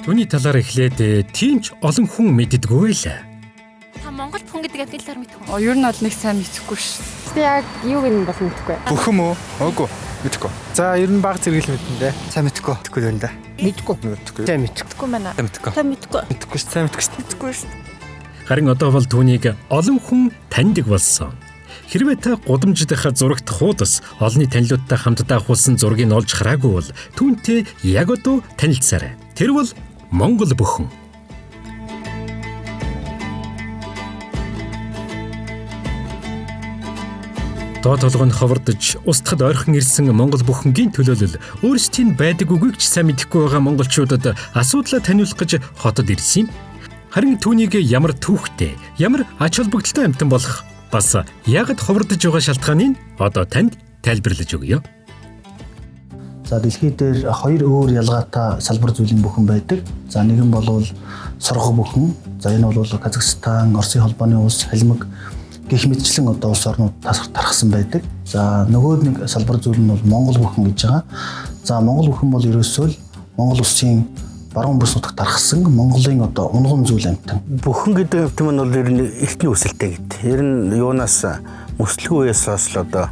Түүний талаар эхлээд тийм ч олон хүн мэддэггүй л. Та Монгол хүн гэдэг амтны талаар мэдэх үү? Ер нь бол нэг сайн мэдэхгүй ш. Тэ яг юуг нь бол мэдэхгүй. Бүхэн үү? Үгүй. Мэдэхгүй. За ер нь баг зэрэг л мэдэн дээ. Сайн мэдэхгүй. Мэдэхгүй юм да. Мэдхгүй. Сайн мэдэхгүй. Мэдхгүй байна. Мэдхгүй. Та мэдхгүй. Мэдэхгүй ш. Сайн Мэдхгүй ш. Харин одоо бол түүнийг олон хүн таньдаг болсон. Хэрвээ та гудамждынхаа зурагт хуудас олонний танилудтай хамтдаа хуулсан зургийг олж хараагүй бол түүнтэй яг одоо танилцаарай. Тэр бол Монгол бүхэн. Доод толгойн ховордож устгад ойрхон ирсэн Монгол бүхэнгийн төлөөлөл өөрсдийн байдаг үгийг ч сайн мэдэхгүй байгаа монголчуудад асуудлаа таниулах гэж хотод ирсэн юм. Харин түүнийг ямар түүхтэй, ямар ач холбогдолтой амьтан болох бас ягд ховордож байгаа шалтгааныг одоо танд тайлбарлаж өгье. За дэлхий дээр хоёр өөр ялгаатай салбар зүйлийн бүхэн байдаг. За нэг нь бол сорго бүхэн. За энэ бол Казахстан, Оросын холбооны улс, Халимаг гэх мэтчлэн одоо улс орнууд тархсан байдаг. За нөгөө нэг салбар зүйл нь бол Монгол бүхэн гэж байгаа. За Монгол бүхэн бол ерөөсөө Монгол улсын баруун бүс нутагт тархсан Монголын одоо унган зүйл амьтан. Бүхэн гэдэг амьтан нь бол ер нь эртний үсэлтэй гэдэг. Ер нь юунаас мөслөг үеэс хойш одоо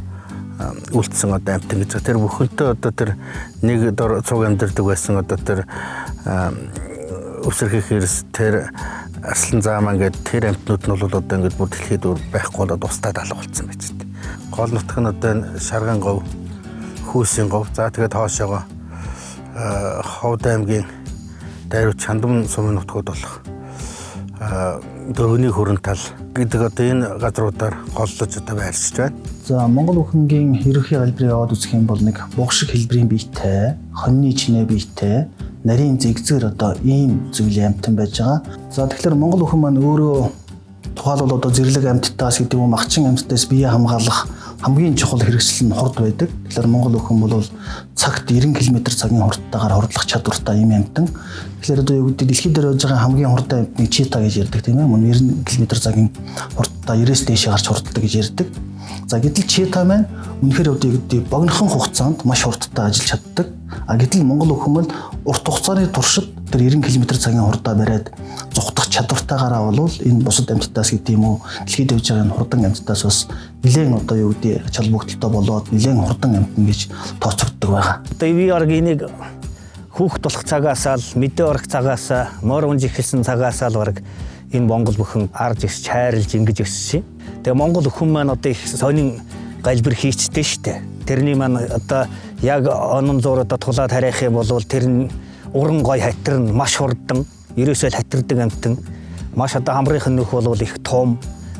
үлдсэн одоо амьтан гэж. Тэр бүхэнтэй одоо тэр нэг дор цуг амьдардаг байсан одоо тэр өсөрхөх хэрэгс тэр арслан заамаа гэдэг тэр амьтнууд нь бол одоо ингээд бүр дэлхийд байхгүй болоод устдаад алга болсон байж тээ. Гол нутг нь одоо Шарган говь, Хүйсийн говь. За тэгээд хоошоогоо Ховд аймгийн Дайруу Чандам сумын нутгууд болох Дөрөвний хүрэн тал гэдэг одоо энэ газруудаар голлож одоо байршиж байна. За Монгол бүхэнгийн ерөнхий галбирыг аваад үзэх юм бол нэг буг шиг хэлбэрийн биетэй, хоньны чинээ биетэй, нарийн зэгзэр одоо ийм зүйлийн амьтан байж байгаа. За тэгэхээр Монгол бүхэн маань өөрөө тухайлбал одоо зэрлэг амьтдаас гэдэг юм махчин амьтдаас бие хамгаалах хамгийн чухал хэрэгсэл нь хурд байдаг. Тэгэхээр Монгол бүхэн бол цагт 90 км/цагийн хурдтайгаар хурдлах чадвартай ийм амьтан. Тэгэхээр одоо юу гэдэг дэлхийд дээр байж байгаа хамгийн хурдан амьтныг чита гэж ярьдаг тийм ээ. Мөн 90 км/цагийн хурдтай 90-с дээш гарч хурддаг гэж ярьдаг. За гэтэл чита маань үнэхээр одоо юу гэдэг богинохон хугацаанд маш хурдтай ажиллаж чаддаг. Гэтэл Монгол бүхэн бол урт хугацааны туршид тэр 90 км/цагийн хурдаа бариад зугтах чадвартайгаараа бол энэ бусад амьтдаас гэдэг юм уу дэлхийд явж байгаа энэ хурдан амьтдаас бас нэлээд одоо юу гэдэг ач холбогдолтой болоод нэлээд хурдан амьтан гэж тооцогддог байгаа. Одоо EV-ийг хүүхд болох цагаасаа л мэдээ орох цагаасаа мор унж ихэлсэн цагаасаа л баг энэ Монгол бүхэн арж ирж хайрлж ингэж өссөн. Тэгээ Монгол бүхэн маань одоо их сонин галбир хийчтэй штэ. Тэрний маань одоо яг онон зууруудад тулаад харих юм бол тэр нь уран гой хатар нь маш хурдан, ерөөсөө хатардаг амьтан. Маш одоо хамрынхын нөх бол их том.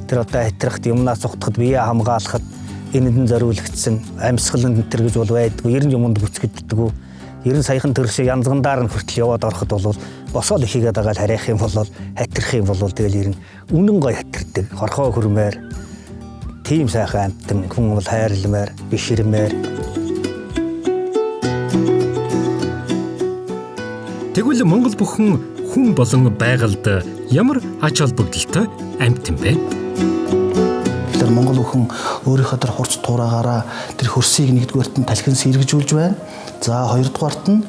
Тэр одоо хатрахт юмнаас цогтоход бие хамгаалахад энэдэн зориулагдсан амьсгалын энэ гэж бол байдгүй. 90 юмд бүцгэгддэг. 90 саяхан төр шиг янзгандаар нь хүртэл яваад ороход бол босоод ихийгээд байгаа харих юм бол хатрах юм бол тэгэл 90 үнэн гой хатардаг. Хорхоо хөрмээр тийм сайхан амьтан хүн бол хайрламаар, биширмээр. Тэгвэл Монгол бүхэн хүн болон байгальд ямар ач холбогдолтой амьтан бэ? Тэгэхээр Монгол бүхэн өөрийнхөө тэр хурц туураагаараа тэр хөрсийг нэгдүгээрт нь талхин сэргэжүүлж байна. За хоёрдугаарт нь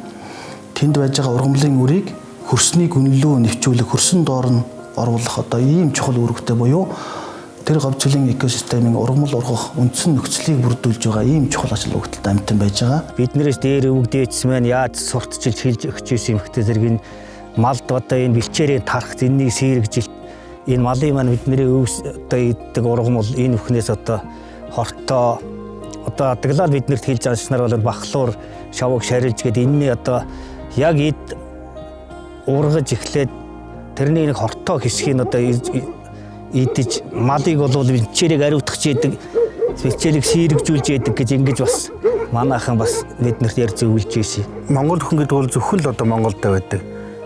тэнд байж байгаа ургамлын үрийг хөрсний гүнлөө нэвчүүлэх, хөрсөн доор нь оруулах одоо ийм чухал үүрэгтэй буюу тэр говьчлын экосистемийн ургамал ургах үндсэн нөхцөлийг бүрдүүлж байгаа ийм чухал ач холбогдолтой амьтан байж байгаа. Биднээс дээр өвөг дээдс маань яаж сурталчилж хэлж өгч ирсэн эмхтэй зэрэг малд одоо энэ бэлчээрийн тарах зэннийг сэргэж энэ малын маань бидний өвс одоо иддэг ургамал энэ бүхнээс одоо хортоо одоо таглал биднэрт хэлж аншнаар бол бахлуур шавууг шарилж гээд энэний одоо яг ид ургаж эхлээд тэрний нэг хортоо хэсгийг одоо идэж малыг бол бэлчээрийг ариутгах гэдэг бэлчээрийг сэргжүүлж яадаг гэж ингэж бас манайхан бас биднэрт ярьж зөвлөж ийшээ. Монгол бүхэн гэдэг бол зөвхөн л одоо Монголд байдаг.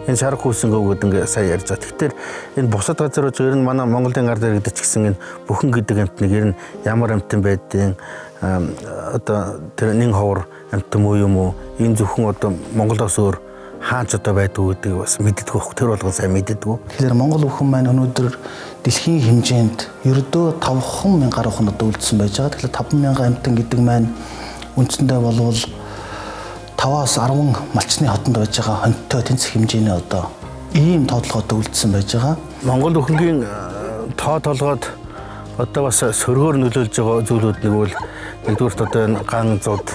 Энэ Шарга Хүйсийн говь гэдэг ингээ сайн ярьж байгаа. Тэгэхээр энэ бусад газрууд ер нь манай Монголын гар дээр гэдэг ч гэсэн энэ бүхэн гэдэг амьтныг ер нь ямар амьтан байдیں۔ Одоо тэр нэн ховор амьтан уу юм уу? Энэ зөвхөн одоо Монголоос өөр хаач одоо байдгүй гэдэг бас мэддэг байх. Тэр болгон сайн мэддэг. Тэгэхээр Монгол бүхэн маань өнөөдөр дэлхийн хэмжээнд ердөө 5,000 гаруй хүн одоо үлдсэн байж байгаа. Тэгэхээр 5,000 амьтан гэдэг маань үндсэндээ болвол 5-аас 10 малчны хотонд байж байгаа хоньтой тэнцэх хэмжээний одоо ийм тоотлоготой үлдсэн байж байгаа. Монгол бүхэнгийн тоо толгойд одоо бас сөргөөр нөлөөлж байгаа зүйлүүд нэг бол нэгдүгürt одоо энэ ган зууд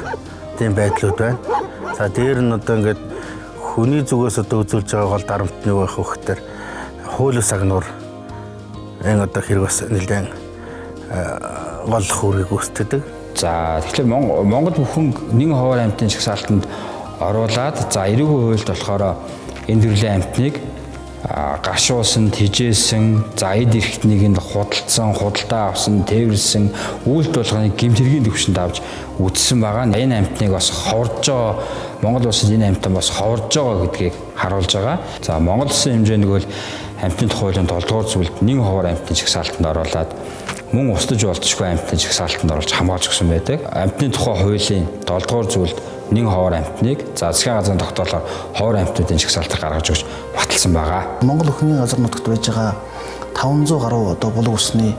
тийм байдлууд байна. За дээр нь одоо ингээд хүний зүгээс одоо үзүүлж байгаа гол дарамт нэг байх хөхтөр хууль сагнуур энэ одоо хэрэг бас нэлээд гол хүргийг үүсдэг. За тэгэхээр Монгол бүхэн нэгэн ховор амьтны жагсаалтанд оруулаад за эрүүгийн хуульд болохоор энэ төрлийн амьтныг гашуусан, тижээсэн, за эд эрхтнийг нь худалдсан, худалдаа авсан, тээвэрлсэн, үйлдэл болгоныг гэмт хэргийн төвшөнд авч үтсэн байгаа. Энэ амьтныг бас ховорж байгаа, Монгол улсад энэ амьтан бас ховорж байгаа гэдгийг харуулж байгаа. За Монгол улсын хэмжээнд бол амьтны хуулийн 7 дугаар зүйлд нэгэн ховор амьтны жагсаалтанд оруулаад мөн устж болцсохгүй амьтны жагсаалтанд оруулж хамгаалж өгсөн байдаг. Амьтны тухай хуулийн 7 дугаар зүйлд нэгэн ховор амьтныг за засгийн газрын тогтоолоор ховор амьтнуудын жагсаалтыг гаргаж өгч баталсан байгаа. Монгол өхний газар нутагт байж байгаа 500 гаруй одоо булаг усны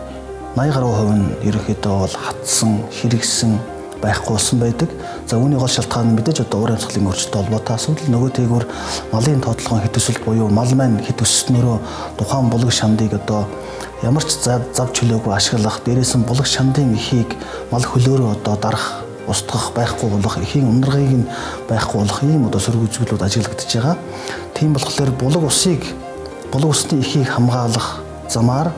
80 гаруй хувь нь ерөнхийдөө бол хатсан, хэрэгсэн байхгүй болсон байдаг. За үүний гол шалтгаан нь мэдээж одоо уур амьсгалын өөрчлөлттэй холбоотой асуудал. Нөгөө тэйгүр малын тоотлогын хэд өсөлт буюу мал маань хэд өссөнөөрөө тухайн булаг шандыг одоо ямар ч зав чөлөөгүй ашиглах, дээрээс нь булаг шандын эхийг мал хөлөөрөө одоо дарах, устгах байхгүй болох, эхийн унаргыг нь байхгүй болох ийм одоо сөрөг үзүүлэлт ажиглагдаж байгаа. Тийм болохоор булаг усны эхийг хамгаалах замаар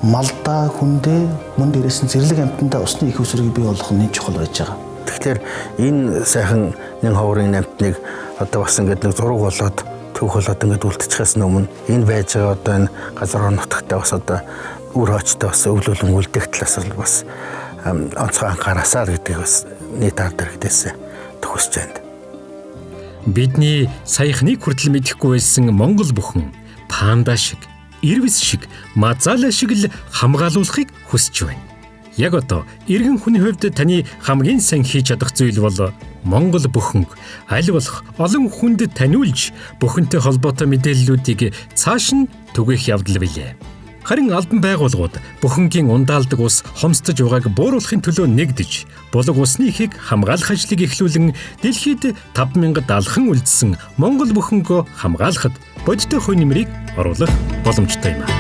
малдаа, хүндээ, мөн дээрээс нь зэрлэг амьтандаа усны их өсрийг бий болгох нь чухал байж байгаа. Тэгэхээр энэ сайхан нэг ховрын амьтныг одоо бас ингээд нэг зураг болоод түүх болоод ингээд үлдчихээс өмнө энэ байж байгаа одоо энэ газар нутагтаа бас одоо үр хоочтой бас өвлөлөн үлдэх талаас бас онцгой анхаарасаар гэдгийг бас нийт ард иргэдээс төгсөж байна. Бидний саяхныг хүртэл мэдэхгүй байсан Монгол бүхэн панда шиг, ирвэс шиг, мазаала шиг л хамгаалуулахыг хүсэж байна. Яг одоо иргэн хүний хувьд таны хамгийн сайн хийж чадах зүйл бол Монгол бүхэн аль болох олон хүнд таниулж бүхэнтэй холбоотой мэдээллүүдийг цааш нь түгээх явдал билээ. Харин албан байгууллагууд бүхэнгийн ундаалдаг ус хомсдож байгааг бууруулахын төлөө нэгдэж булаг усны ихийг хамгаалах ажлыг эхлүүлэн дэлхийд 5000 алхан үлдсэн Монгол бүхэнгөө хамгаалахад бодиттой хувь нэмрийг оруулах боломжтой юм.